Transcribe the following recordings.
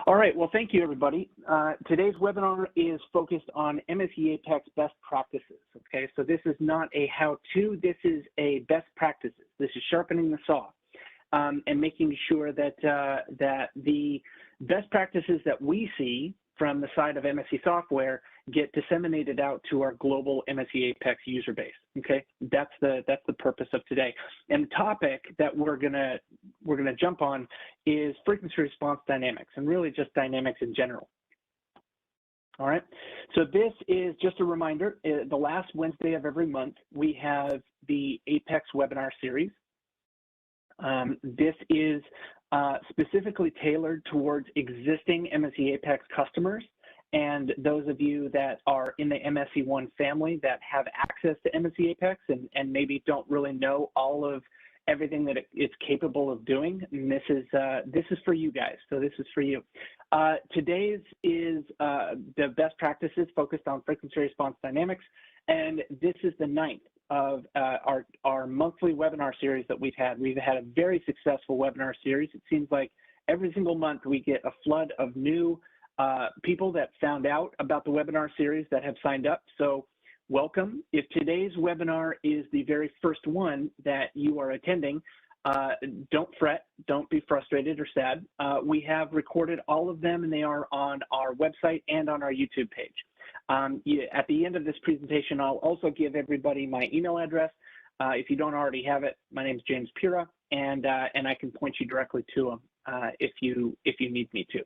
All right, well, thank you, everybody. Today's webinar is focused on MSC Apex best practices, okay? So this is not a how-to, this is a best practices. This is sharpening the saw and making sure that, that the best practices that we see from the side of MSC Software get disseminated out to our global MSC Apex user base. Okay, that's the purpose of today. And the topic that we're gonna jump on is frequency response dynamics, and really just dynamics in general. All right, so this is just a reminder. The last Wednesday of every month we have the Apex webinar series. This is specifically tailored towards existing MSC Apex customers and those of you that are in the MSC1 family that have access to MSC Apex and maybe don't really know all of everything that it's capable of doing. And this is for you guys, so this is for you. Today's is the best practices focused on frequency response dynamics, and this is the 9th of our monthly webinar series that we've had. We've had a very successful webinar series. It seems like every single month we get a flood of new people that found out about the webinar series that have signed up. So welcome. If today's webinar is the very first one that you are attending, don't fret, don't be frustrated or sad. We have recorded all of them and they are on our website and on our YouTube page. At the end of this presentation, I'll also give everybody my email address. If you don't already have it, my name is James Pura, and I can point you directly to them if you need me to.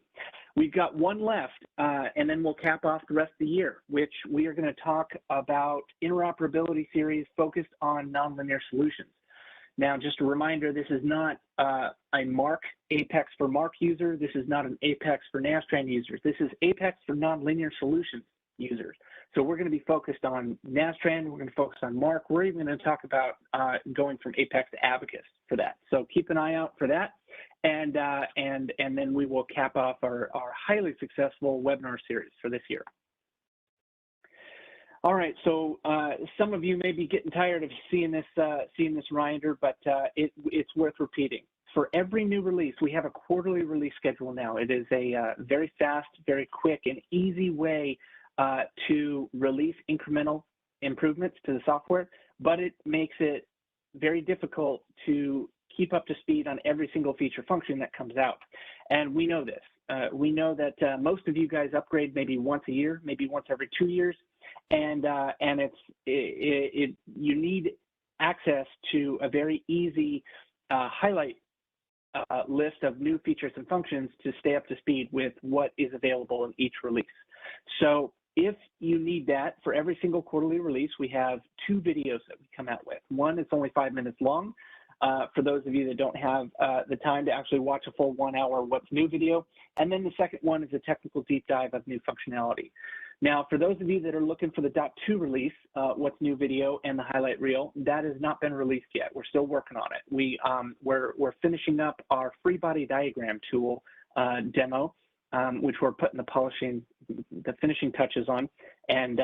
We've got one left, and then we'll cap off the rest of the year, which we are going to talk about interoperability series focused on nonlinear solutions. Now, just a reminder, this is not a Mark Apex for Mark user. This is not an Apex for Nastran users. This is Apex for nonlinear solutions users. So we're going to be focused on Nastran, we're going to focus on Mark, we're even going to talk about going from Apex to Abacus for that. So keep an eye out for that, and then we will cap off our highly successful webinar series for this year. All right, so some of you may be getting tired of seeing this reminder, but it's worth repeating. For every new release, we have a quarterly release schedule now. It is a very fast, very quick, and easy way to release incremental improvements to the software, but it makes it very difficult to keep up to speed on every single feature function that comes out. And we know this. We know that most of you guys upgrade maybe once a year, maybe once every 2 years, and you need access to a very easy highlight list of new features and functions to stay up to speed with what is available in each release. So if you need that for every single quarterly release, we have 2 videos that we come out with. One is only 5 minutes long. For those of you that don't have the time to actually watch a full 1 hour What's New video. And then the second one is a technical deep dive of new functionality. Now, for those of you that are looking for the .2 release, What's New video and the highlight reel, that has not been released yet. We're still working on it. We're finishing up our free body diagram tool demo, which we're putting the finishing touches on, and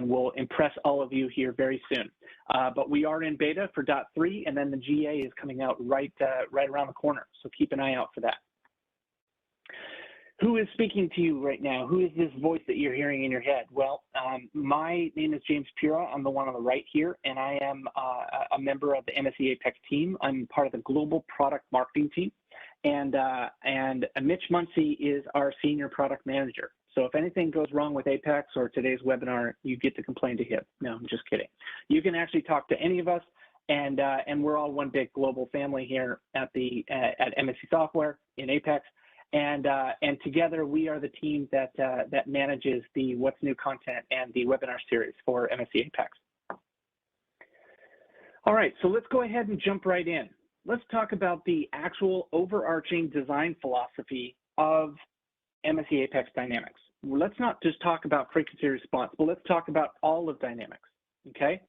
we'll impress all of you here very soon. But we are in beta for .3, and then the GA is coming out right around the corner. So keep an eye out for that. Who is speaking to you right now? Who is this voice that you're hearing in your head? Well, my name is James Pura. I'm the one on the right here, and I am a member of the MSC Apex team. I'm part of the global product marketing team, and Mitch Muncy is our senior product manager. So if anything goes wrong with Apex or today's webinar, you get to complain to him. No, I'm just kidding. You can actually talk to any of us, and we're all one big global family here at MSC Software in Apex. And together we are the team that manages the What's New content and the webinar series for MSC Apex. All right, so let's go ahead and jump right in. Let's talk about the actual overarching design philosophy of MSC Apex Dynamics. Let's not just talk about frequency response, but let's talk about all of Dynamics, okay?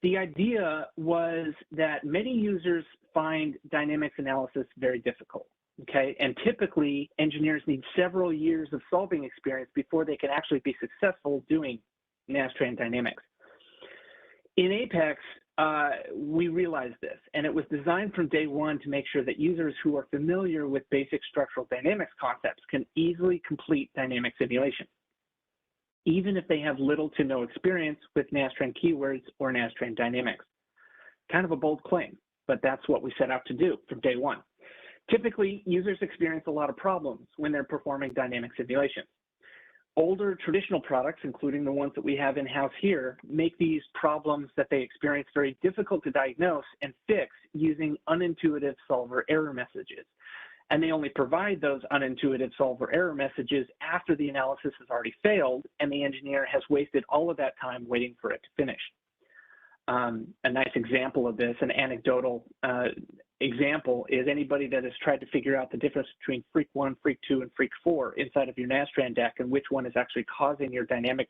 The idea was that many users find dynamics analysis very difficult. Okay, and typically engineers need several years of solving experience before they can actually be successful doing Nastran dynamics. In Apex, we realized this, and it was designed from day one to make sure that users who are familiar with basic structural dynamics concepts can easily complete dynamic simulation, even if they have little to no experience with Nastran keywords or Nastran dynamics. Kind of a bold claim, but that's what we set out to do from day one. Typically, users experience a lot of problems when they're performing dynamic simulations. Older traditional products, including the ones that we have in-house here, make these problems that they experience very difficult to diagnose and fix using unintuitive solver error messages. And they only provide those unintuitive solver error messages after the analysis has already failed and the engineer has wasted all of that time waiting for it to finish. A nice example of this, an anecdotal example, is anybody that has tried to figure out the difference between freak 1, freak 2, and freak 4 inside of your Nastran deck and which one is actually causing your dynamic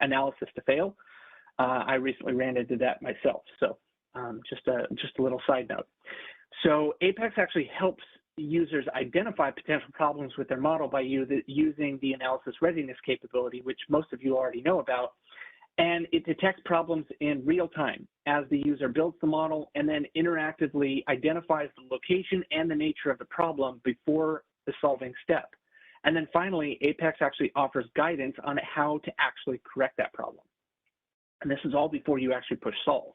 analysis to fail. I recently ran into that myself, so just a little side note. So Apex actually helps users identify potential problems with their model by using the analysis readiness capability, which most of you already know about. And it detects problems in real time as the user builds the model and then interactively identifies the location and the nature of the problem before the solving step. And then finally, Apex actually offers guidance on how to actually correct that problem. And this is all before you actually push solve,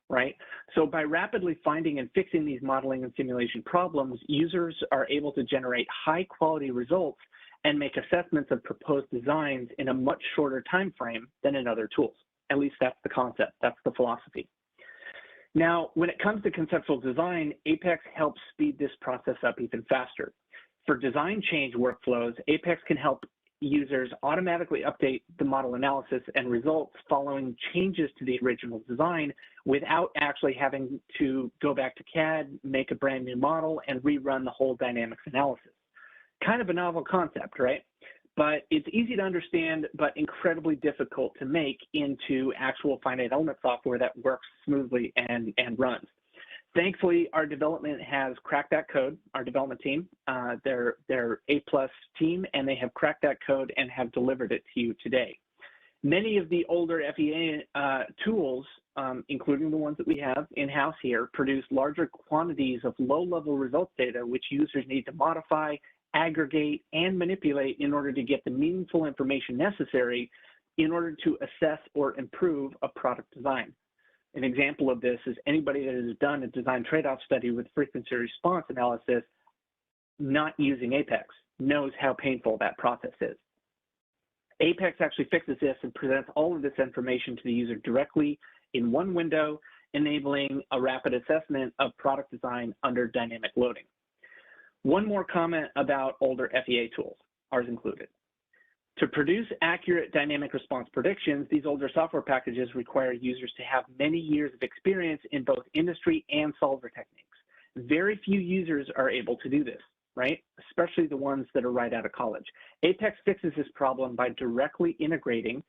right? So by rapidly finding and fixing these modeling and simulation problems, users are able to generate high quality results and make assessments of proposed designs in a much shorter time frame than in other tools. At least that's the concept, that's the philosophy. Now, when it comes to conceptual design, Apex helps speed this process up even faster. For design change workflows, Apex can help users automatically update the model analysis and results following changes to the original design without actually having to go back to CAD, make a brand new model, and rerun the whole dynamics analysis. Kind of a novel concept, right? But it's easy to understand, but incredibly difficult to make into actual finite element software that works smoothly and runs. Thankfully, our development has cracked that code, our development team. They're A+ team, and they have cracked that code and have delivered it to you today. Many of the older FEA tools, including the ones that we have in-house here, produce larger quantities of low-level results data, which users need to modify, aggregate, and manipulate in order to get the meaningful information necessary in order to assess or improve a product design. An example of this is anybody that has done a design trade-off study with frequency response analysis not using Apex knows how painful that process is. Apex actually fixes this and presents all of this information to the user directly in one window, enabling a rapid assessment of product design under dynamic loading. One more comment about older FEA tools, ours included. To produce accurate dynamic response predictions, these older software packages require users to have many years of experience in both industry and solver techniques. Very few users are able to do this, right? Especially the ones that are right out of college. Apex fixes this problem by directly integrating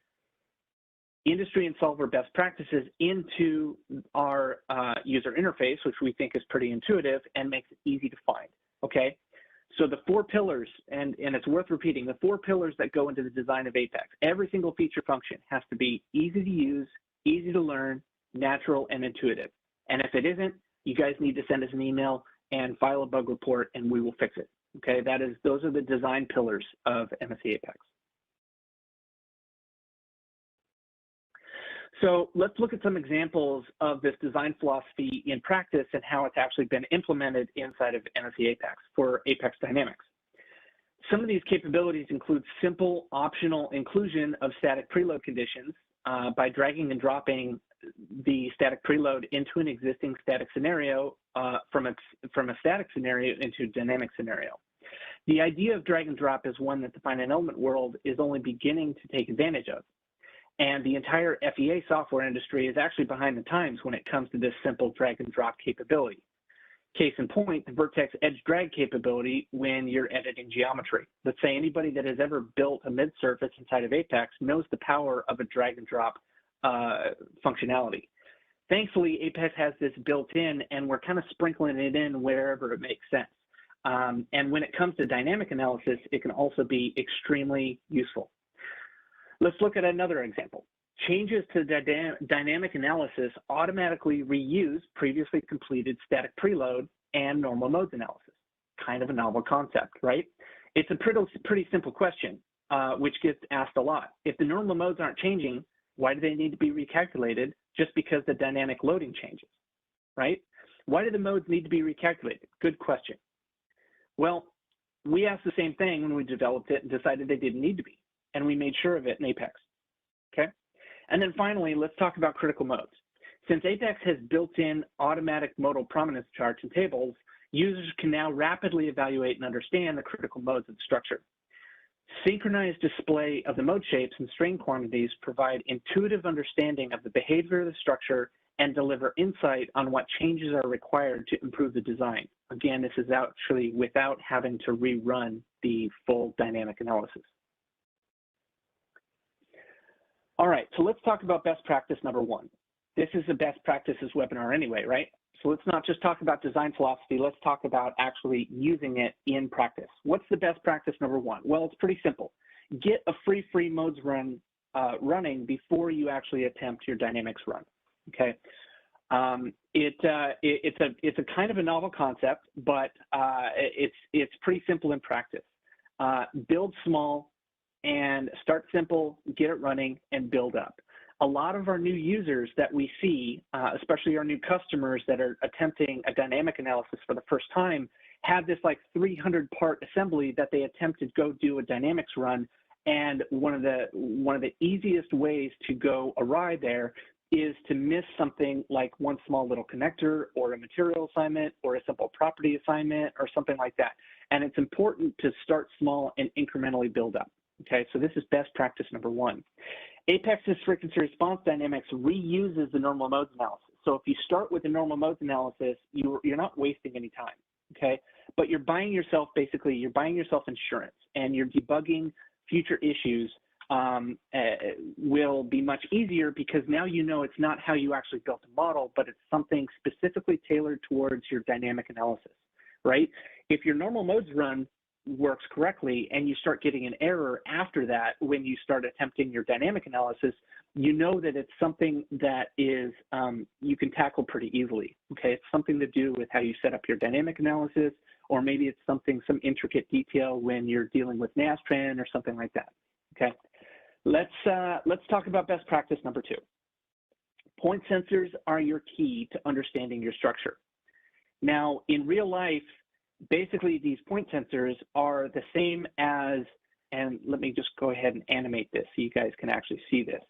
industry and solver best practices into our user interface, which we think is pretty intuitive and makes it easy to find. Okay, so the 4 pillars, and it's worth repeating, the 4 pillars that go into the design of Apex, every single feature function has to be easy to use, easy to learn, natural, and intuitive. And if it isn't, you guys need to send us an email and file a bug report and we will fix it. Okay, those are the design pillars of MSC Apex. So let's look at some examples of this design philosophy in practice and how it's actually been implemented inside of MSC Apex for Apex Dynamics. Some of these capabilities include simple optional inclusion of static preload conditions by dragging and dropping the static preload into an existing static scenario from a static scenario into a dynamic scenario. The idea of drag and drop is one that the finite element world is only beginning to take advantage of. And the entire FEA software industry is actually behind the times when it comes to this simple drag and drop capability. Case in point, the Vertex edge drag capability when you're editing geometry. Let's say anybody that has ever built a mid-surface inside of Apex knows the power of a drag and drop functionality. Thankfully, Apex has this built in and we're kind of sprinkling it in wherever it makes sense. And when it comes to dynamic analysis, it can also be extremely useful. Let's look at another example. Changes to dynamic analysis automatically reuse previously completed static preload and normal modes analysis. Kind of a novel concept, right? It's a pretty simple question, which gets asked a lot. If the normal modes aren't changing, why do they need to be recalculated just because the dynamic loading changes, right? Why do the modes need to be recalculated? Good question. Well, we asked the same thing when we developed it and decided they didn't need to be, and we made sure of it in Apex, okay? And then finally, let's talk about critical modes. Since Apex has built-in automatic modal prominence charts and tables, users can now rapidly evaluate and understand the critical modes of the structure. Synchronized display of the mode shapes and strain quantities provide intuitive understanding of the behavior of the structure and deliver insight on what changes are required to improve the design. Again, this is actually without having to rerun the full dynamic analysis. All right, so let's talk about best practice number one. This is a best practices webinar anyway, right? So let's not just talk about design philosophy, let's talk about actually using it in practice. What's the best practice number one? Well, it's pretty simple. Get a free modes run running before you actually attempt your dynamics run, okay? It's a kind of a novel concept, but it's pretty simple in practice. Build small and start simple, get it running, and build up. A lot of our new users that we see, especially our new customers that are attempting a dynamic analysis for the first time, have this like 300-part assembly that they attempt to go do a dynamics run. And one of the easiest ways to go awry there is to miss something like one small little connector or a material assignment or a simple property assignment or something like that. And it's important to start small and incrementally build up. Okay, so this is best practice number one. Apex's frequency response dynamics reuses the normal modes analysis. So if you start with the normal modes analysis, you're not wasting any time, okay? But you're buying yourself, basically, you're buying yourself insurance, and you're debugging future issues will be much easier because now you know it's not how you actually built a model, but it's something specifically tailored towards your dynamic analysis, right? If your normal modes run works correctly and you start getting an error after that when you start attempting your dynamic analysis, you know that it's something that is you can tackle pretty easily, okay? It's something to do with how you set up your dynamic analysis, or maybe it's some intricate detail when you're dealing with NASTRAN or something like that, okay? Let's talk about best practice number two. Point sensors are your key to understanding your structure. Now, in real life, basically, these point sensors are the same as, and let me just go ahead and animate this so you guys can actually see this.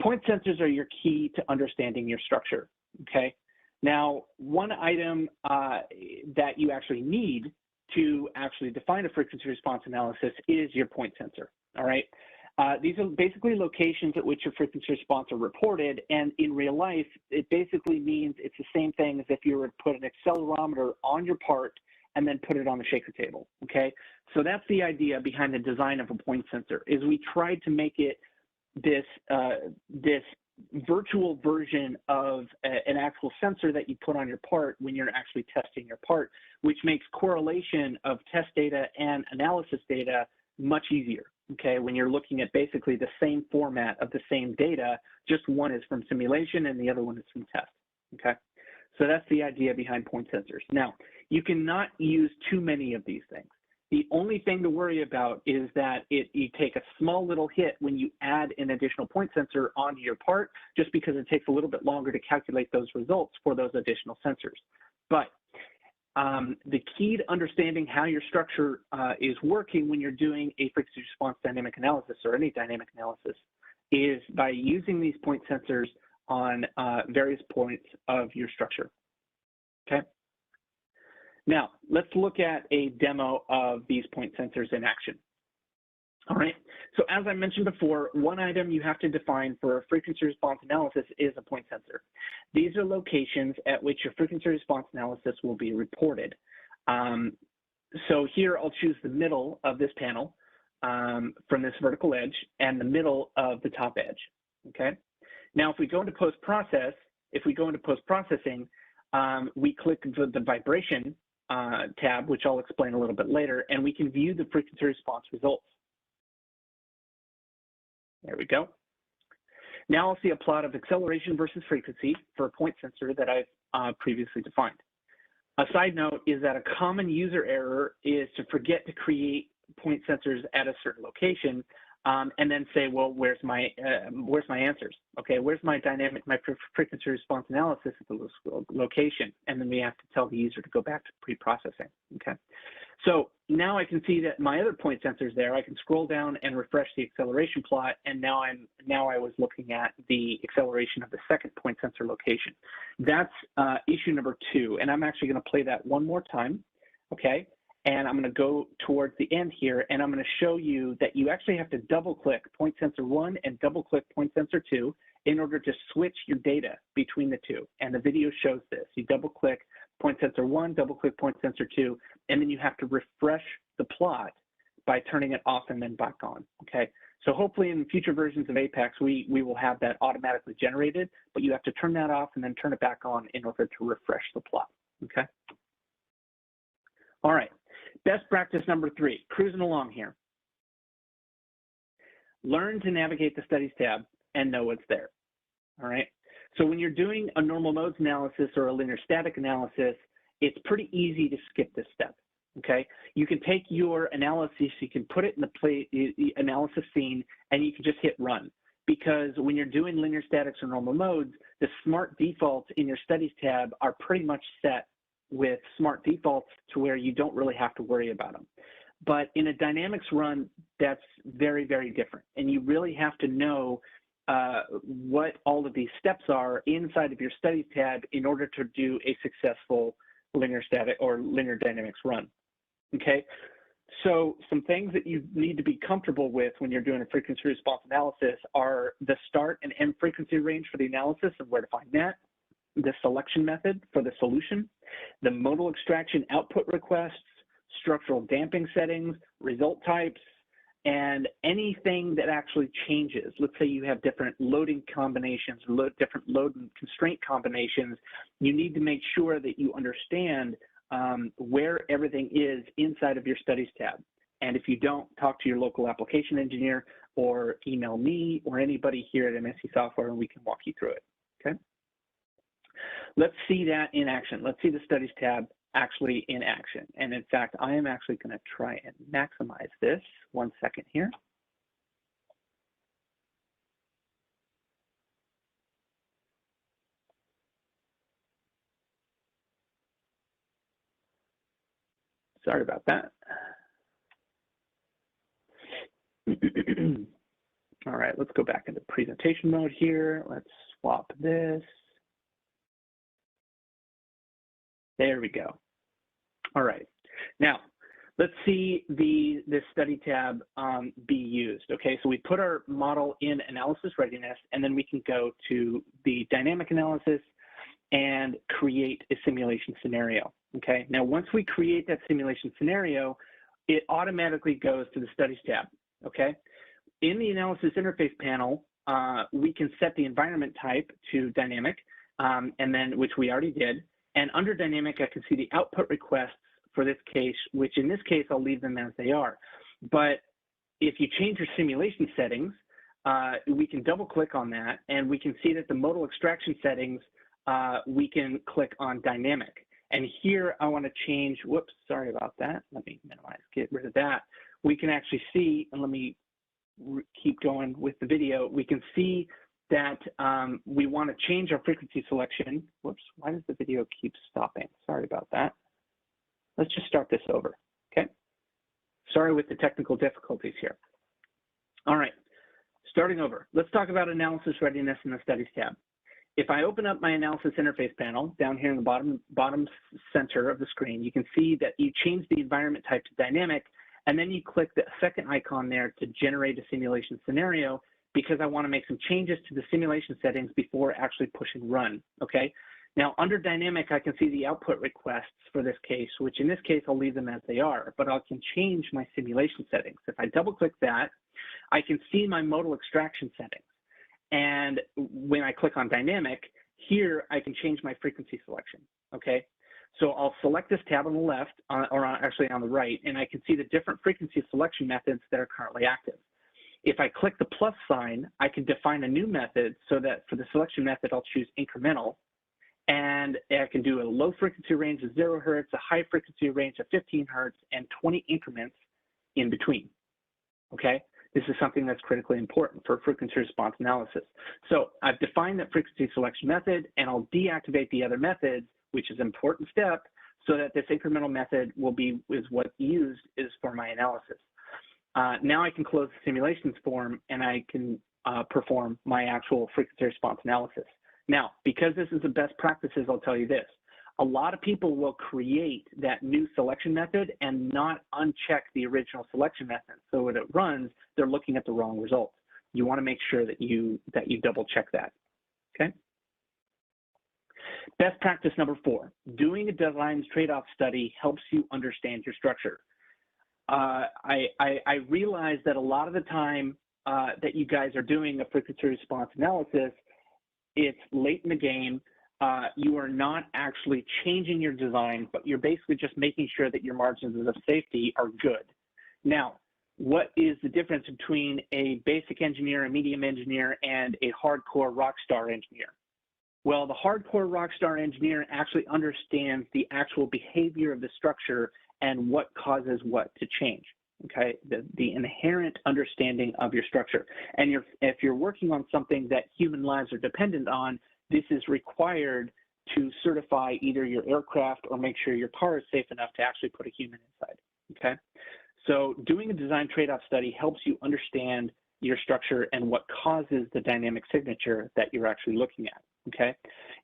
Point sensors are your key to understanding your structure, okay? Now, one item that you actually need to actually define a frequency response analysis is your point sensor, all right? These are basically locations at which your frequency response are reported, and in real life, it basically means it's the same thing as if you were to put an accelerometer on your part and then put it on the shaker table, okay? So that's the idea behind the design of a point sensor, is we tried to make it this virtual version of an actual sensor that you put on your part when you're actually testing your part, which makes correlation of test data and analysis data much easier, okay? When you're looking at basically the same format of the same data, just one is from simulation and the other one is from test, okay? So that's the idea behind point sensors. Now, you cannot use too many of these things. The only thing to worry about is that you take a small little hit when you add an additional point sensor onto your part, just because it takes a little bit longer to calculate those results for those additional sensors. But the key to understanding how your structure is working when you're doing a frequency response dynamic analysis or any dynamic analysis is by using these point sensors on various points of your structure, okay? Now, let's look at a demo of these point sensors in action. All right, so as I mentioned before, one item you have to define for a frequency response analysis is a point sensor. These are locations at which your frequency response analysis will be reported. So here I'll choose the middle of this panel from this vertical edge and the middle of the top edge, okay? Now, if we go into post-processing, we click the vibration tab, which I'll explain a little bit later, and we can view the frequency response results. There we go. Now I'll see a plot of acceleration versus frequency for a point sensor that I've previously defined. A side note is that a common user error is to forget to create point sensors at a certain location and then say, well, where's my answers? Okay, where's my frequency response analysis at the location? And then we have to tell the user to go back to pre-processing, okay? So now I can see that my other point sensors there, I can scroll down and refresh the acceleration plot, and now I was looking at the acceleration of the second point sensor location. That's issue number 2, and I'm actually gonna play that one more time, okay? And I'm gonna go towards the end here, and I'm gonna show you that you actually have to double click point sensor 1 and double click point sensor 2 in order to switch your data between the two. And the video shows this. You double click point sensor 1, double click point sensor 2, and then you have to refresh the plot by turning it off and then back on, okay? So hopefully in future versions of Apex, we will have that automatically generated, but you have to turn that off and then turn it back on in order to refresh the plot, okay? All right. Best practice number 3, cruising along here. Learn to navigate the studies tab and know what's there, all right? So when you're doing a normal modes analysis or a linear static analysis, it's pretty easy to skip this step, okay? You can take your analysis, you can put it in the analysis scene, and you can just hit run. Because when you're doing linear statics or normal modes, the smart defaults in your studies tab are pretty much set with smart defaults to where you don't really have to worry about them. But in a dynamics run, that's very, very different. And you really have to know what all of these steps are inside of your studies tab in order to do a successful linear static or linear dynamics run, okay? So some things that you need to be comfortable with when you're doing a frequency response analysis are the start and end frequency range for the analysis and where to find that, the selection method for the solution, the modal extraction output requests, structural damping settings, result types, and anything that actually changes. Let's say you have different loading combinations, different load and constraint combinations. You need to make sure that you understand where everything is inside of your studies tab. And if you don't, talk to your local application engineer or email me or anybody here at MSC Software and we can walk you through it, okay? Let's see that in action. Let's see the studies tab actually in action. And in fact, I am actually going to try and maximize this. 1 second here. Sorry about that. All right, let's go back into presentation mode here. Let's swap this. There we go. All right. Now, let's see the study tab be used. Okay, so we put our model in analysis readiness, and then we can go to the dynamic analysis and create a simulation scenario. Okay, now once we create that simulation scenario, it automatically goes to the studies tab. Okay, in the analysis interface panel, we can set the environment type to dynamic, and then which we already did. And under dynamic, I can see the output requests for this case, which in this case, I'll leave them as they are. But if you change your simulation settings, we can double click on that and we can see that the modal extraction settings, we can click on dynamic. And here I want to change, whoops, sorry about that. Let me minimize, get rid of that. We can actually see, and let me keep going with the video. We can see that we want to change our frequency selection. Whoops, why does the video keep stopping? Sorry about that. Let's just start this over, okay? Sorry with the technical difficulties here. All right, starting over. Let's talk about analysis readiness in the studies tab. If I open up my analysis interface panel down here in the bottom center of the screen, you can see that you change the environment type to dynamic, and then you click the second icon there to generate a simulation scenario, because I want to make some changes to the simulation settings before actually pushing run, okay? Now, under dynamic, I can see the output requests for this case, which in this case, I'll leave them as they are, but I can change my simulation settings. If I double click that, I can see my modal extraction settings. And when I click on dynamic, here I can change my frequency selection, okay? So I'll select this tab on the left, actually on the right, and I can see the different frequency selection methods that are currently active. If I click the plus sign, I can define a new method so that for the selection method, I'll choose incremental. And I can do a low frequency range of 0 hertz, a high frequency range of 15 hertz, and 20 increments in between, okay? This is something that's critically important for frequency response analysis. So I've defined that frequency selection method, and I'll deactivate the other methods, which is an important step, so that this incremental method is what's used is for my analysis. Now I can close the simulations form, and I can perform my actual frequency response analysis. Now, because this is the best practices, I'll tell you this. A lot of people will create that new selection method and not uncheck the original selection method. So when it runs, they're looking at the wrong results. You want to make sure that you double check that, okay? Best practice number 4, doing a design trade-off study helps you understand your structure. I realize that a lot of the time that you guys are doing a frequency response analysis, it's late in the game. You are not actually changing your design, but you're basically just making sure that your margins of safety are good. Now, what is the difference between a basic engineer, a medium engineer, and a hardcore rock star engineer? Well, the hardcore rock star engineer actually understands the actual behavior of the structure and what causes what to change, okay? The inherent understanding of your structure. And if you're working on something that human lives are dependent on, this is required to certify either your aircraft or make sure your car is safe enough to actually put a human inside, okay? So doing a design trade-off study helps you understand your structure and what causes the dynamic signature that you're actually looking at, okay?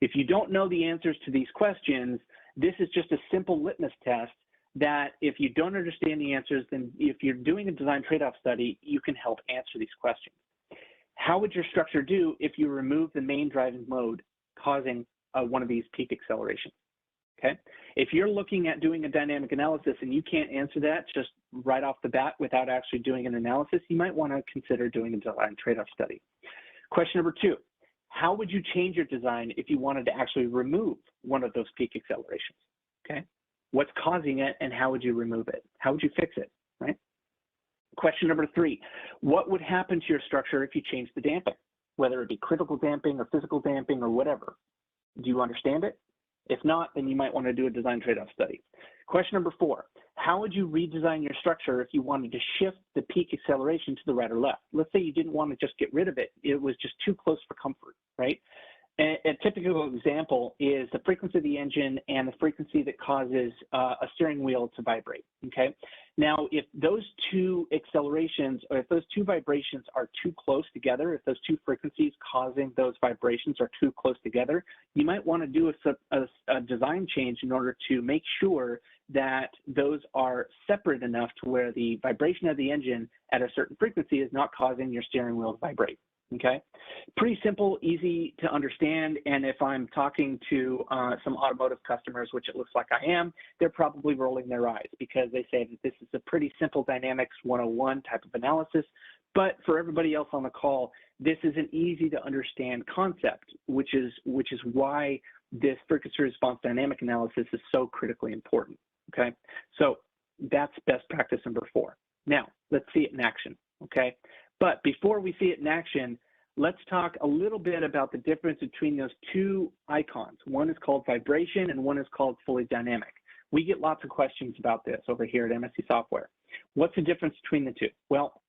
If you don't know the answers to these questions, this is just a simple litmus test that if you don't understand the answers, then if you're doing a design trade-off study, you can help answer these questions. How would your structure do if you remove the main driving load causing one of these peak accelerations, okay? If you're looking at doing a dynamic analysis and you can't answer that just right off the bat without actually doing an analysis, you might want to consider doing a design trade-off study. Question number 2, how would you change your design if you wanted to actually remove one of those peak accelerations, okay? What's causing it and how would you remove it? How would you fix it, right? Question number 3, what would happen to your structure if you change the damping, whether it be critical damping or physical damping or whatever? Do you understand it? If not, then you might want to do a design trade-off study. Question number 4, how would you redesign your structure if you wanted to shift the peak acceleration to the right or left? Let's say you didn't want to just get rid of it. It was just too close for comfort, right? A typical example is the frequency of the engine and the frequency that causes a steering wheel to vibrate, okay? Now, if those two accelerations or if those two vibrations are too close together, if those two frequencies causing those vibrations are too close together, you might want to do a design change in order to make sure that those are separate enough to where the vibration of the engine at a certain frequency is not causing your steering wheel to vibrate. Okay, pretty simple, easy to understand. And if I'm talking to some automotive customers, which it looks like I am, they're probably rolling their eyes because they say that this is a pretty simple dynamics 101 type of analysis. But for everybody else on the call, this is an easy to understand concept, which is why this frequency response dynamic analysis is so critically important. Okay, so that's best practice number 4. Now let's see it in action. Okay. But before we see it in action, let's talk a little bit about the difference between those two icons. One is called vibration and one is called fully dynamic. We get lots of questions about this over here at MSC Software. What's the difference between the two? Well,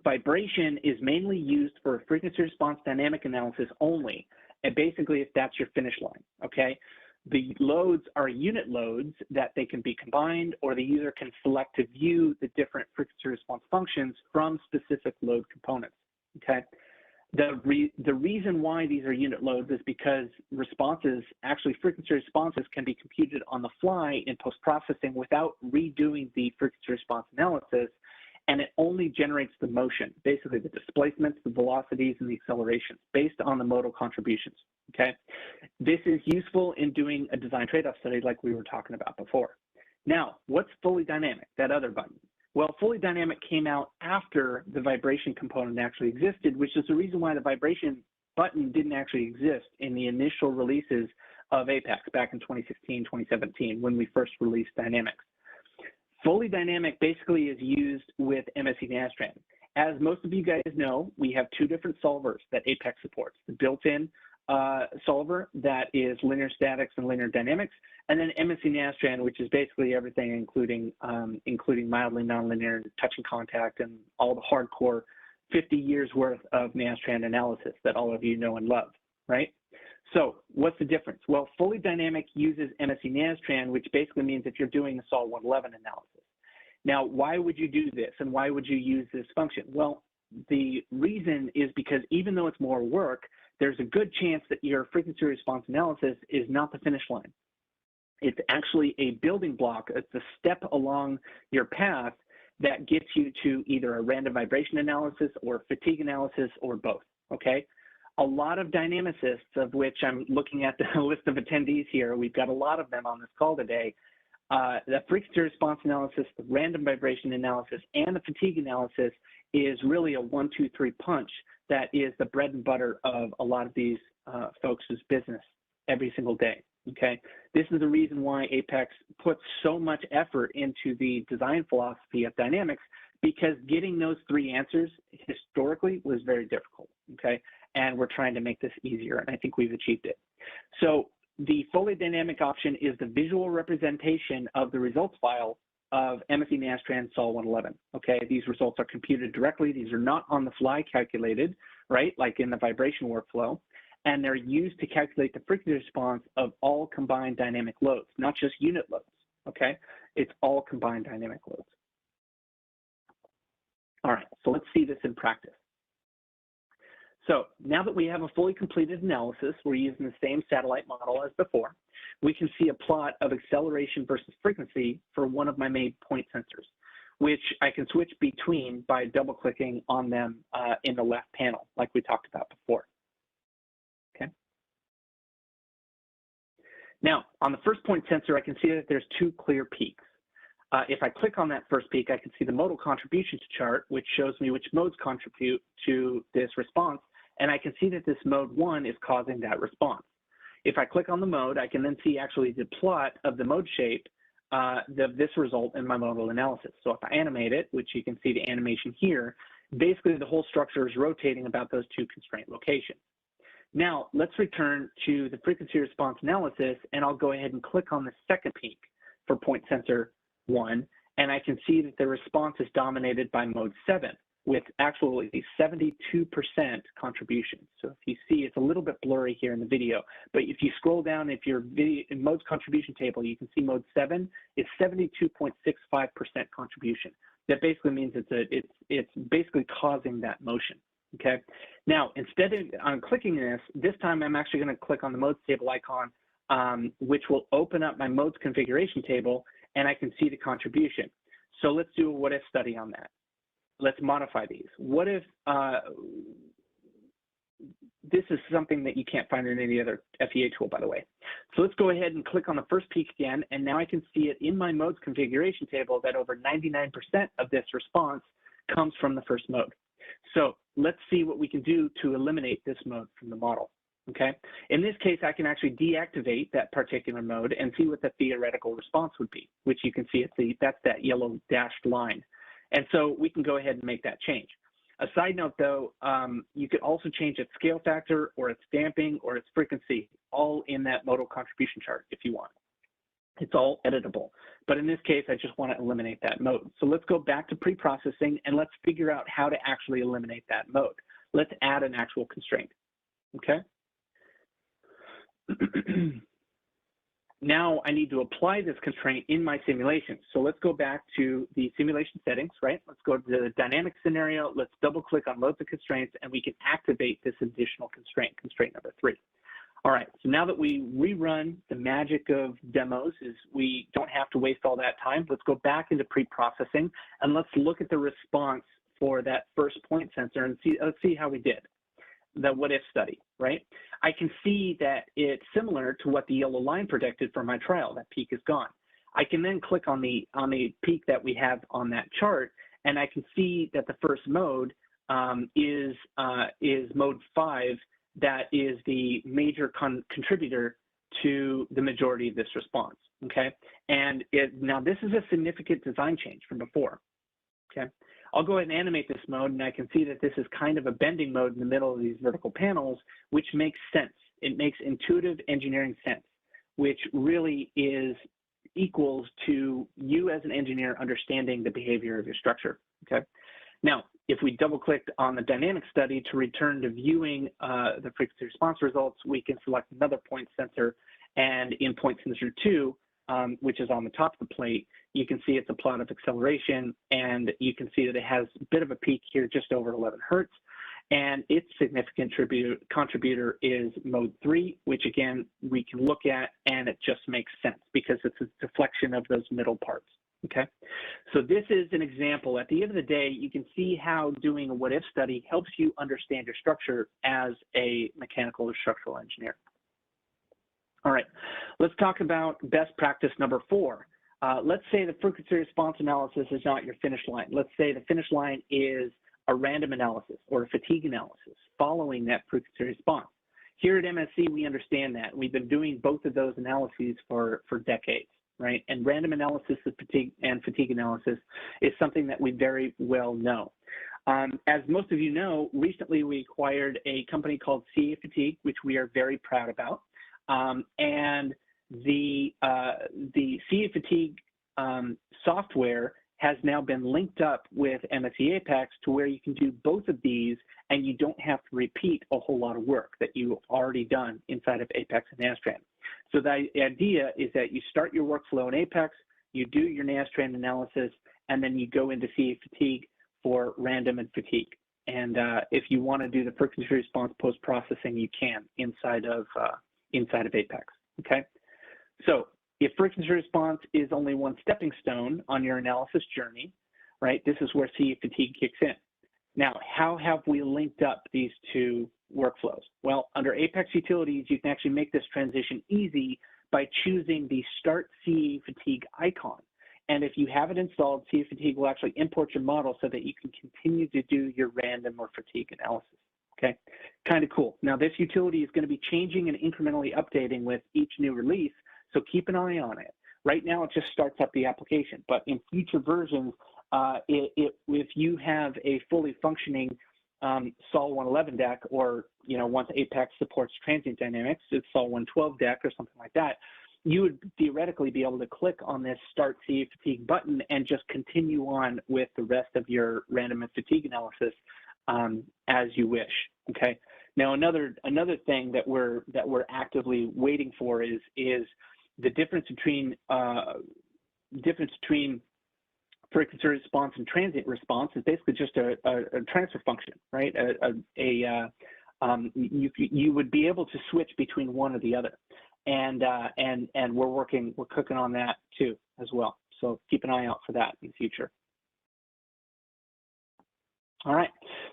vibration is mainly used for frequency response dynamic analysis only, and basically if that's your finish line, okay? The loads are unit loads that they can be combined, or the user can select to view the different frequency response functions from specific load components, okay? The reason why these are unit loads is because responses, actually frequency responses, can be computed on the fly in post-processing without redoing the frequency response analysis, and it only generates the motion, basically the displacements, the velocities, and the accelerations based on the modal contributions, okay? This is useful in doing a design trade-off study like we were talking about before. Now, what's fully dynamic, that other button? Well, fully dynamic came out after the vibration component actually existed, which is the reason why the vibration button didn't actually exist in the initial releases of Apex back in 2016, 2017, when we first released dynamics. Fully dynamic basically is used with MSC Nastran. As most of you guys know, we have two different solvers that Apex supports. The built-in solver that is linear statics and linear dynamics, and then MSC Nastran, which is basically everything, including mildly nonlinear touch and contact and all the hardcore 50 years worth of Nastran analysis that all of you know and love, right? So what's the difference? Well, fully dynamic uses MSC Nastran, which basically means if you're doing a Sol 111 analysis. Now, why would you do this and why would you use this function? Well, the reason is because even though it's more work, there's a good chance that your frequency response analysis is not the finish line. It's actually a building block. It's a step along your path that gets you to either a random vibration analysis or fatigue analysis or both, okay? A lot of dynamicists, of which I'm looking at the list of attendees here, we've got a lot of them on this call today, the frequency response analysis, the random vibration analysis, and the fatigue analysis is really a 1, 2, 3 punch that is the bread and butter of a lot of these folks' business every single day, okay? This is the reason why Apex puts so much effort into the design philosophy of dynamics, because getting those 3 answers historically was very difficult, okay? And we're trying to make this easier, and I think we've achieved it. So the fully dynamic option is the visual representation of the results file of MSC Nastran Sol 111, okay? These results are computed directly. These are not on the fly calculated, right, like in the vibration workflow, and they're used to calculate the frequency response of all combined dynamic loads, not just unit loads, okay? It's all combined dynamic loads. All right, so let's see this in practice. So now that we have a fully completed analysis, we're using the same satellite model as before. We can see a plot of acceleration versus frequency for one of my main point sensors, which I can switch between by double-clicking on them in the left panel, like we talked about before. Okay. Now, on the first point sensor, I can see that there's 2 clear peaks. If I click on that first peak, I can see the modal contributions chart, which shows me which modes contribute to this response, and I can see that this mode 1 is causing that response. If I click on the mode, I can then see actually the plot of the mode shape this result in my modal analysis. So if I animate it, which you can see the animation here, basically the whole structure is rotating about those 2 constraint locations. Now, let's return to the frequency response analysis, and I'll go ahead and click on the second peak for point sensor 1, and I can see that the response is dominated by mode 7 with actually 72% contribution. So if you see, it's a little bit blurry here in the video, but if you scroll down, if your video in mode's contribution table, you can see mode 7 is 72.65% contribution. That basically means it's basically causing that motion. Okay. Now, instead of clicking this time I'm actually going to click on the modes table icon, which will open up my modes configuration table, and I can see the contribution. So let's do a what if study on that. Let's modify these. What if this is something that you can't find in any other FEA tool, by the way. So let's go ahead and click on the first peak again, and now I can see it in my modes configuration table that over 99% of this response comes from the first mode. So let's see what we can do to eliminate this mode from the model. Okay. In this case, I can actually deactivate that particular mode and see what the theoretical response would be, which you can see that's that yellow dashed line. And so we can go ahead and make that change. A side note though, you could also change its scale factor or its damping or its frequency, all in that modal contribution chart if you want. It's all editable. But in this case, I just want to eliminate that mode. So let's go back to pre-processing and let's figure out how to actually eliminate that mode. Let's add an actual constraint. Okay. Now I need to apply this constraint in my simulation. So let's go back to the simulation settings, right? Let's go to the dynamic scenario. Let's double click on loads of constraints and we can activate this additional constraint, constraint number 3. All right, so now that we rerun, the magic of demos is we don't have to waste all that time. Let's go back into pre-processing and let's look at the response for that first point sensor and let's see how we did. The what if study, right? I can see that it's similar to what the yellow line predicted for my trial. That peak is gone. I can then click on the peak that we have on that chart, and I can see that the first mode is mode 5. That is the major contributor to the majority of this response. Okay, and now this is a significant design change from before. Okay, I'll go ahead and animate this mode, and I can see that this is kind of a bending mode in the middle of these vertical panels, which makes sense. It makes intuitive engineering sense, which really is equals to you as an engineer understanding the behavior of your structure, okay? Now, if we double-clicked on the dynamic study to return to viewing the frequency response results, we can select another point sensor, and in point sensor 2, which is on the top of the plate, you can see it's a plot of acceleration, and you can see that it has a bit of a peak here, just over 11 hertz, and its significant contributor is mode 3, which again, we can look at, and it just makes sense because it's a deflection of those middle parts, okay? So this is an example. At the end of the day, you can see how doing a what-if study helps you understand your structure as a mechanical or structural engineer. All right, let's talk about best practice number 4. Let's say the frequency response analysis is not your finish line. Let's say the finish line is a random analysis or a fatigue analysis following that frequency response. Here at MSC, we understand that. We've been doing both of those analyses for decades, right? And random analysis of fatigue and fatigue analysis is something that we very well know. As most of you know, recently we acquired a company called CA Fatigue, which we are very proud about. And the CA Fatigue software has now been linked up with MSC Apex to where you can do both of these and you don't have to repeat a whole lot of work that you've already done inside of Apex and Nastran. So the idea is that you start your workflow in Apex, you do your Nastran analysis, and then you go into CA Fatigue for random and fatigue. And if you want to do the frequency response post-processing, you can inside of Apex, okay? So if frequency response is only one stepping stone on your analysis journey, right, this is where CA Fatigue kicks in. Now, how have we linked up these two workflows? Well, under Apex Utilities, you can actually make this transition easy by choosing the Start CA Fatigue icon. And if you have it installed, CA Fatigue will actually import your model so that you can continue to do your random or fatigue analysis. Okay, kind of cool. Now, this utility is going to be changing and incrementally updating with each new release, so keep an eye on it. Right now, it just starts up the application, but in future versions, if you have a fully functioning Sol 111 deck, or once Apex supports transient dynamics, it's Sol 112 deck or something like that, you would theoretically be able to click on this Start CA Fatigue button and just continue on with the rest of your random and fatigue analysis as you wish. Okay. Now, another thing that we're actively waiting for is the difference between frequency response and transient response is basically just a transfer function, right? You would be able to switch between one or the other, and we're cooking on that too as well. So keep an eye out for that in the future. All right,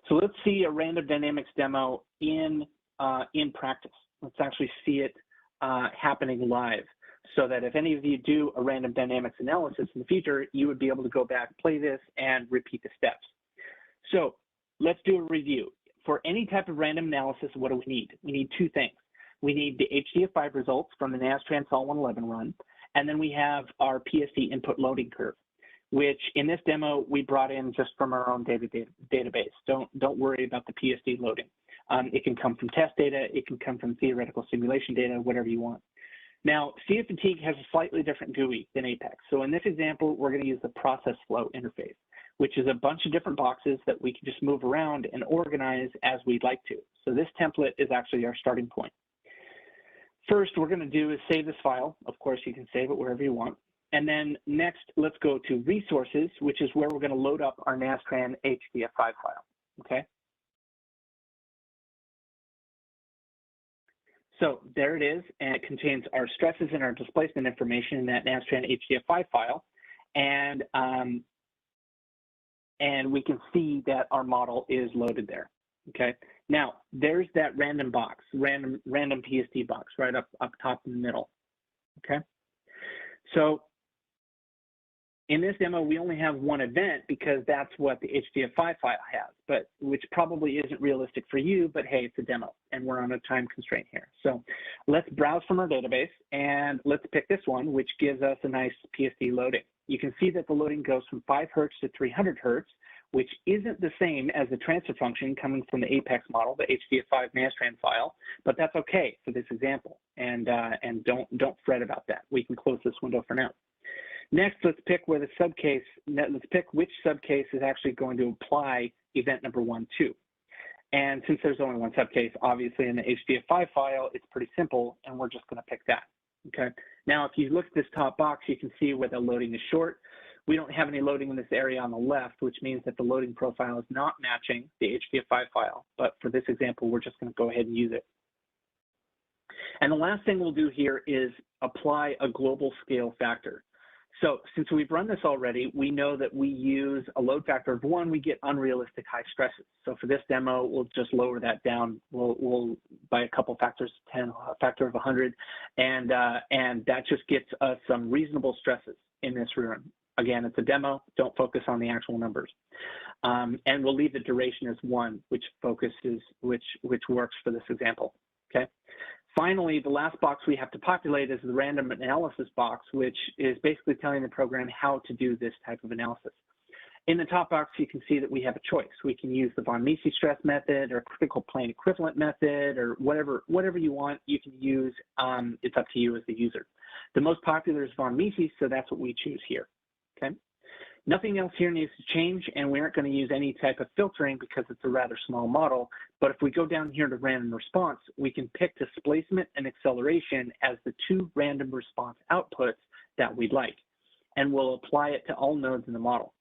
so let's see a random dynamics demo in practice. Let's actually see it happening live, so that if any of you do a random dynamics analysis in the future, you would be able to go back, play this, and repeat the steps. So let's do a review. For any type of random analysis, what do we need? We need two things. We need the HDF5 results from the Nastran Sol 111 run, and then we have our PSD input loading curve, which in this demo we brought in just from our own database. Don't worry about the PSD loading. It can come from test data, it can come from theoretical simulation data, whatever you want. Now, CA Fatigue has a slightly different GUI than Apex. So in this example, we're going to use the process flow interface, which is a bunch of different boxes that we can just move around and organize as we'd like to. So this template is actually our starting point. First, we're going to do is save this file. Of course, you can save it wherever you want. And then next, let's go to resources, which is where we're going to load up our Nastran HDF5 file, okay? So there it is, and it contains our stresses and our displacement information in that Nastran HDF5 file, and we can see that our model is loaded there. Okay. Now there's that random box, random PSD box right up top in the middle. Okay. So in this demo, we only have one event because that's what the HDF5 file has, but which probably isn't realistic for you, but hey, it's a demo and we're on a time constraint here. So let's browse from our database and let's pick this one, which gives us a nice PSD loading. You can see that the loading goes from 5 hertz to 300 hertz, which isn't the same as the transfer function coming from the Apex model, the HDF5 Nastran file, but that's okay for this example. And don't fret about that. We can close this window for now. Next, let's pick where the subcase, let's pick which subcase is actually going to apply event number 1 to. And since there's only one subcase, obviously in the HDF5 file, it's pretty simple, and we're just going to pick that. Okay. Now, if you look at this top box, you can see where the loading is short. We don't have any loading in this area on the left, which means that the loading profile is not matching the HDF5 file. But for this example, we're just going to go ahead and use it. And the last thing we'll do here is apply a global scale factor. So since we've run this already, we know that we use a load factor of 1, we get unrealistic high stresses. So for this demo, we'll just lower that down. We'll by a couple factors of 10, a factor of 100, and that just gets us some reasonable stresses in this run. Again, it's a demo, don't focus on the actual numbers. And we'll leave the duration as 1, which works for this example, okay? Finally, the last box we have to populate is the random analysis box, which is basically telling the program how to do this type of analysis. In the top box, you can see that we have a choice. We can use the von Mises stress method or critical plane equivalent method or whatever you want, you can use. It's up to you as the user. The most popular is von Mises, so that's what we choose here, okay? Nothing else here needs to change, and we aren't going to use any type of filtering because it's a rather small model. But if we go down here to random response, we can pick displacement and acceleration as the 2 random response outputs that we'd like, and we'll apply it to all nodes in the model.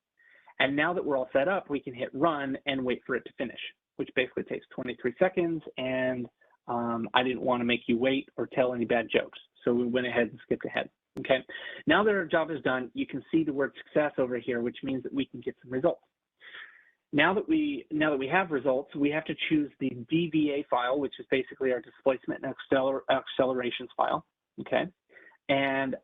And now that we're all set up, we can hit run and wait for it to finish, which basically takes 23 seconds, and I didn't want to make you wait or tell any bad jokes, so we went ahead and skipped ahead. Okay, now that our job is done, you can see the word success over here, which means that we can get some results. Now that we have results, we have to choose the DVA file, which is basically our displacement and accelerations file. Okay, and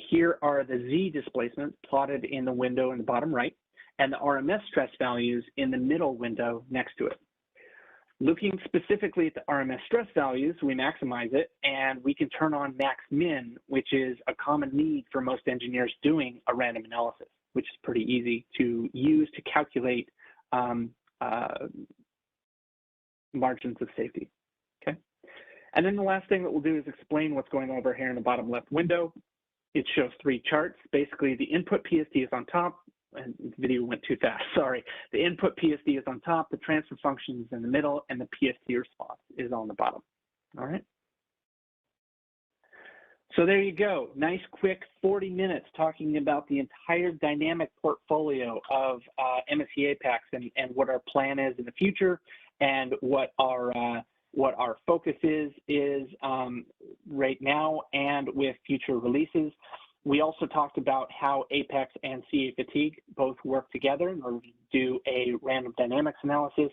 here are the Z displacements plotted in the window in the bottom right, and the RMS stress values in the middle window next to it. Looking specifically at the RMS stress values, we maximize it, and we can turn on max min, which is a common need for most engineers doing a random analysis, which is pretty easy to use to calculate margins of safety, okay? And then the last thing that we'll do is explain what's going on over here in the bottom left window. It shows 3 charts. Basically, the input PSD is on top, and the video went too fast, sorry. The input PSD is on top, the transfer function is in the middle, and the PSD response is on the bottom, all right? So there you go, nice quick 40 minutes talking about the entire dynamic portfolio of MSC Apex and what our plan is in the future and what our focus is right now and with future releases. We also talked about how Apex and CA fatigue both work together in order to do a random dynamics analysis.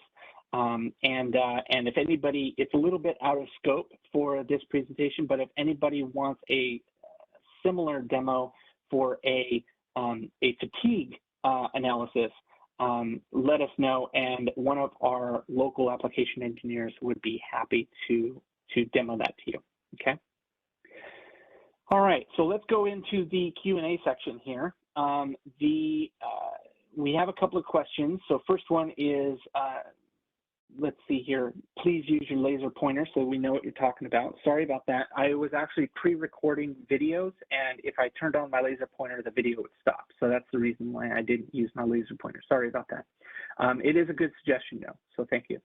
And if anybody, it's a little bit out of scope for this presentation, but if anybody wants a similar demo for a fatigue analysis, let us know, and one of our local application engineers would be happy to demo that to you, okay? All right, so let's go into the Q&A section here. We have a couple of questions. So first one is, let's see here, please use your laser pointer so we know what you're talking about. Sorry about that. I was actually pre-recording videos, and if I turned on my laser pointer, the video would stop. So that's the reason why I didn't use my laser pointer. Sorry about that. It is a good suggestion though, so thank you.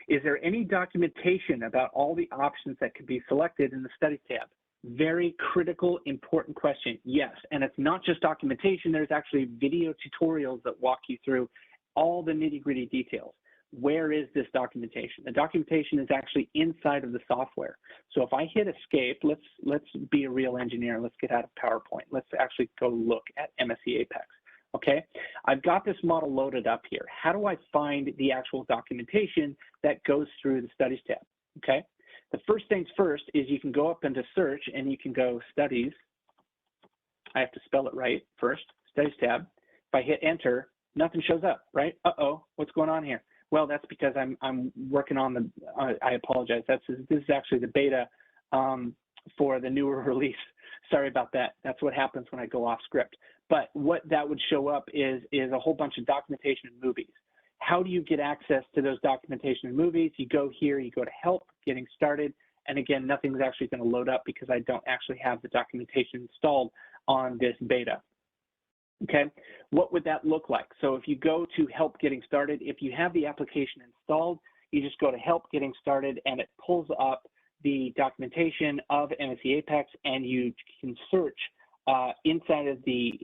Is there any documentation about all the options that could be selected in the Studies tab? Very critical, important question. Yes, and it's not just documentation. There's actually video tutorials that walk you through all the nitty-gritty details. Where is this documentation? The documentation is actually inside of the software. So if I hit escape, let's be a real engineer. Let's get out of PowerPoint. Let's actually go look at MSC Apex. Okay, I've got this model loaded up here. How do I find the actual documentation that goes through the Studies tab? Okay. The first things first is you can go up into search and you can go studies. I have to spell it right first, Studies tab. If I hit enter, nothing shows up, right? Uh-oh, what's going on here? Well, that's because I'm working on the, I apologize. This is actually the beta for the newer release. Sorry about that. That's what happens when I go off script. But what that would show up is a whole bunch of documentation and movies. how do you get access to those documentation and movies? You go here, you go to help, getting started. And again, nothing's actually going to load up because I don't actually have the documentation installed on this beta. Okay, what would that look like? So if you go to help getting started, if you have the application installed, you just go to help getting started and it pulls up the documentation of MSC Apex, and you can search inside of the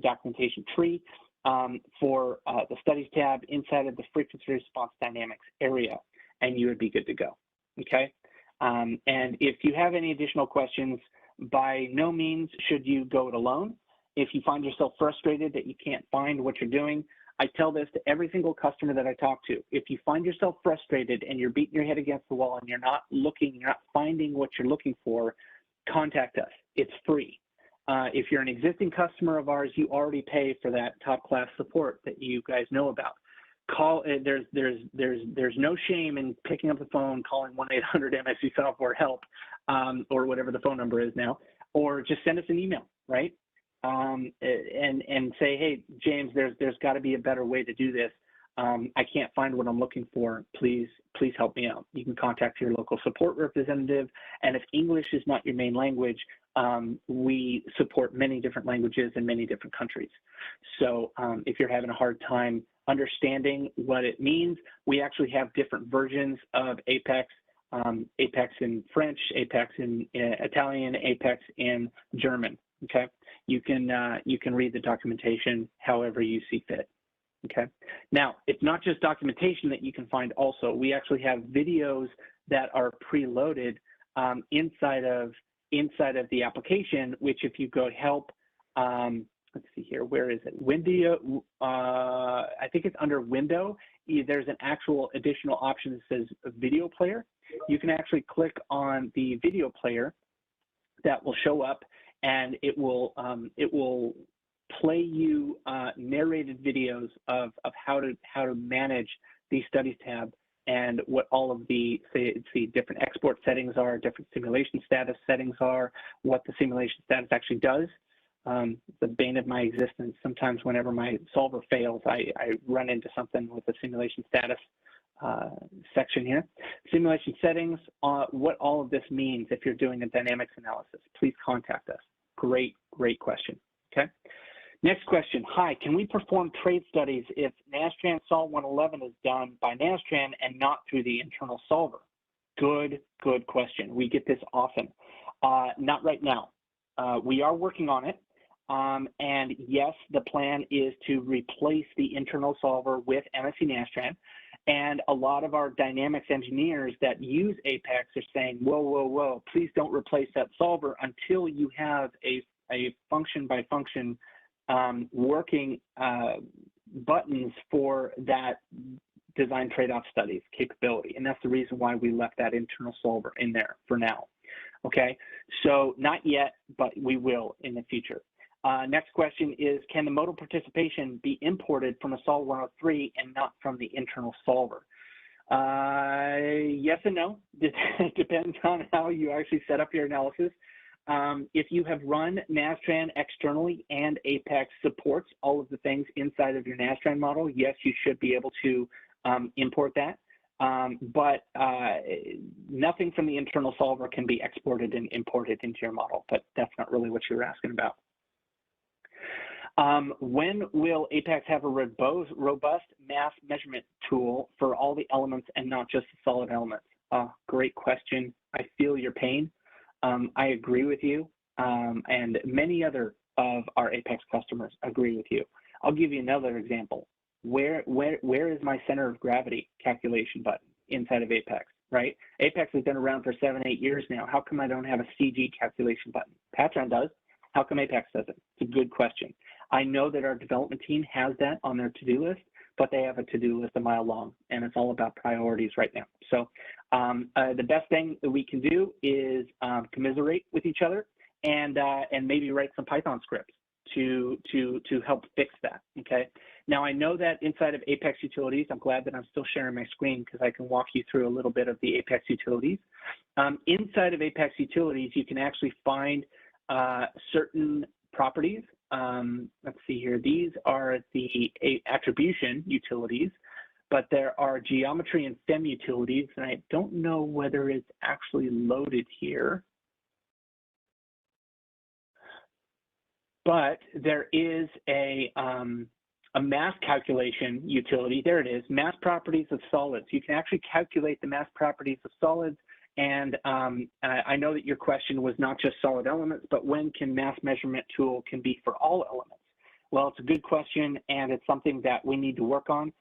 documentation tree for the studies tab inside of the frequency response dynamics area, and you would be good to go. Okay, and if you have any additional questions, by no means should you go it alone. If you find yourself frustrated that you can't find what you're doing, I tell this to every single customer that I talk to. If you find yourself frustrated and you're beating your head against the wall and you're not finding what you're looking for, contact us. It's free. If you're an existing customer of ours, you already pay for that top-class support that you guys know about. Call. There's no shame in picking up the phone, calling 1-800-MSC Software Help, or whatever the phone number is now, or just send us an email, right? And say, hey, James, there's got to be a better way to do this. I can't find what I'm looking for. Please help me out. You can contact your local support representative. And if English is not your main language, we support many different languages in many different countries. So if you're having a hard time understanding what it means, we actually have different versions of Apex. Apex in French, Apex in Italian, Apex in German. Okay, you can read the documentation however you see fit. Okay, now it's not just documentation that you can find. Also, we actually have videos that are preloaded inside of the application. Which, if you go help, let's see here, where is it? Window. I think it's under Window. There's an actual additional option that says Video Player. You can actually click on the video player that will show up, and it will play you narrated videos of how to manage the studies tab and what all of the different export settings are, different simulation status settings are, what the simulation status actually does. The bane of my existence. Sometimes whenever my solver fails, I run into something with the simulation status section here. Simulation settings, what all of this means if you're doing a dynamics analysis. Please contact us. Great question. Okay. Next question. Hi, can we perform trade studies if Nastran Sol 111 is done by Nastran and not through the internal solver? Good question. We get this often. Not right now. We are working on it. And yes, the plan is to replace the internal solver with MSC Nastran. And a lot of our dynamics engineers that use Apex are saying, whoa, please don't replace that solver until you have a function by function working buttons for that design trade-off studies capability. And that's the reason why we left that internal solver in there for now. Okay, so not yet, but we will in the future. Next question is, can the modal participation be imported from a Sol 103 and not from the internal solver? Yes and no. It depends on how you actually set up your analysis. If you have run Nastran externally and Apex supports all of the things inside of your Nastran model, yes, you should be able to import that. But nothing from the internal solver can be exported and imported into your model, but that's not really what you were asking about. When will Apex have a robust mass measurement tool for all the elements and not just the solid elements? Great question. I feel your pain. I agree with you, and many other of our Apex customers agree with you. I'll give you another example. Where is my center of gravity calculation button inside of Apex, right? Apex has been around for 7-8 years now. How come I don't have a CG calculation button? Patron does. How come Apex doesn't? It's a good question. I know that our development team has that on their to-do list, but they have a to-do list a mile long, and it's all about priorities right now. So the best thing that we can do is commiserate with each other and maybe write some Python scripts to help fix that, okay? Now, I know that inside of Apex Utilities, I'm glad that I'm still sharing my screen because I can walk you through a little bit of the Apex Utilities. Inside of Apex Utilities, you can actually find certain properties. Let's see here. These are the attribution utilities. but there are geometry and FEM utilities, and I don't know whether it's actually loaded here. But there is a mass calculation utility. There it is, mass properties of solids. You can actually calculate the mass properties of solids. And I know that your question was not just solid elements, but when can mass measurement tool can be for all elements? Well, it's a good question, and it's something that we need to work on.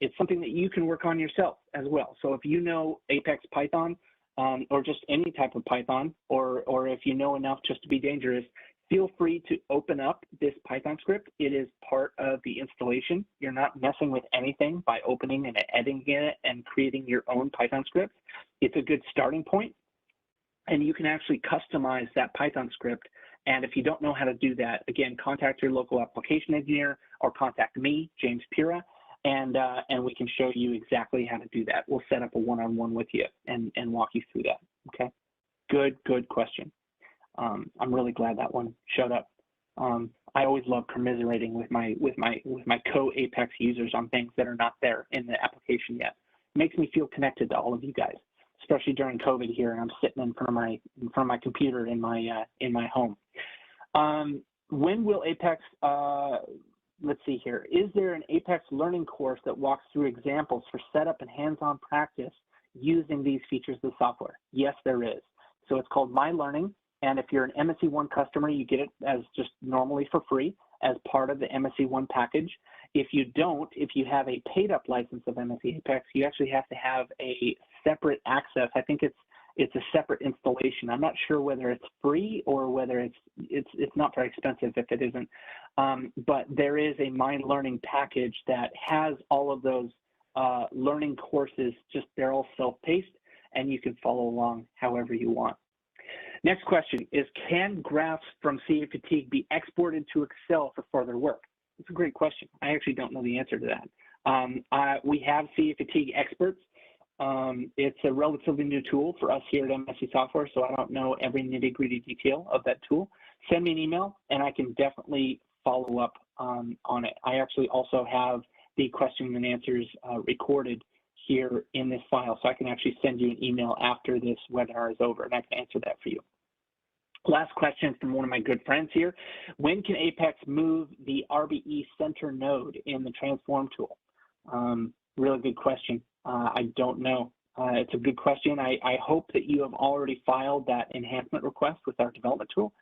It's something that you can work on yourself as well. So if you know Apex Python, or just any type of Python, or if you know enough just to be dangerous, feel free to open up this Python script. It is part of the installation. You're not messing with anything by opening and editing it and creating your own Python script. It's a good starting point, and you can actually customize that Python script. And if you don't know how to do that, again, contact your local application engineer or contact me, James Pira, and we can show you exactly how to do that. We'll set up a one-on-one with you and walk you through that, okay? Good question. I'm really glad that one showed up. I always love commiserating with my co-Apex users on things that are not there in the application yet. It makes me feel connected to all of you guys, especially during COVID here, and I'm sitting in front of my computer in my home. When will Apex? Let's see here. Is there an Apex learning course that walks through examples for setup and hands-on practice using these features of the software? Yes, there is. So it's called My Learning. And if you're an MSC One customer, you get it as just normally for free as part of the MSC One package. If you don't, if you have a paid up license of MSC Apex, you actually have to have a separate access. I think it's a separate installation. I'm not sure whether it's free or whether it's not very expensive if it isn't. But there is a Mind Learning package that has all of those learning courses. Just they're all self-paced, and you can follow along however you want. Next question is, can graphs from CA Fatigue be exported to Excel for further work? It's a great question. I actually don't know the answer to that. We have CA Fatigue experts. It's a relatively new tool for us here at MSC Software, so I don't know every nitty-gritty detail of that tool. Send me an email, and I can definitely follow up on it. I actually also have the questions and answers recorded here in this file, so I can actually send you an email after this webinar is over, and I can answer that for you. Last question from one of my good friends here. When can Apex move the RBE center node in the transform tool? Really good question. I don't know. It's a good question. I hope that you have already filed that enhancement request with our development tool,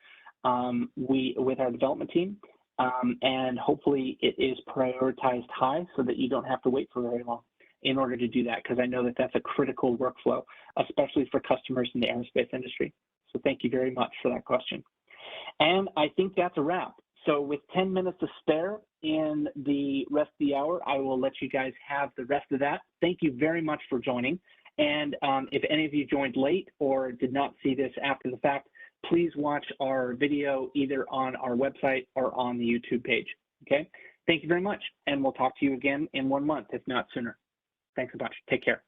with our development team, and hopefully it is prioritized high so that you don't have to wait for very long in order to do that, because I know that that's a critical workflow, especially for customers in the aerospace industry. So thank you very much for that question. And I think that's a wrap. So with 10 minutes to spare in the rest of the hour, I will let you guys have the rest of that. Thank you very much for joining. And if any of you joined late or did not see this after the fact, please watch our video either on our website or on the YouTube page, okay? Thank you very much, and we'll talk to you again in 1 month, if not sooner. Thanks a bunch. Take care.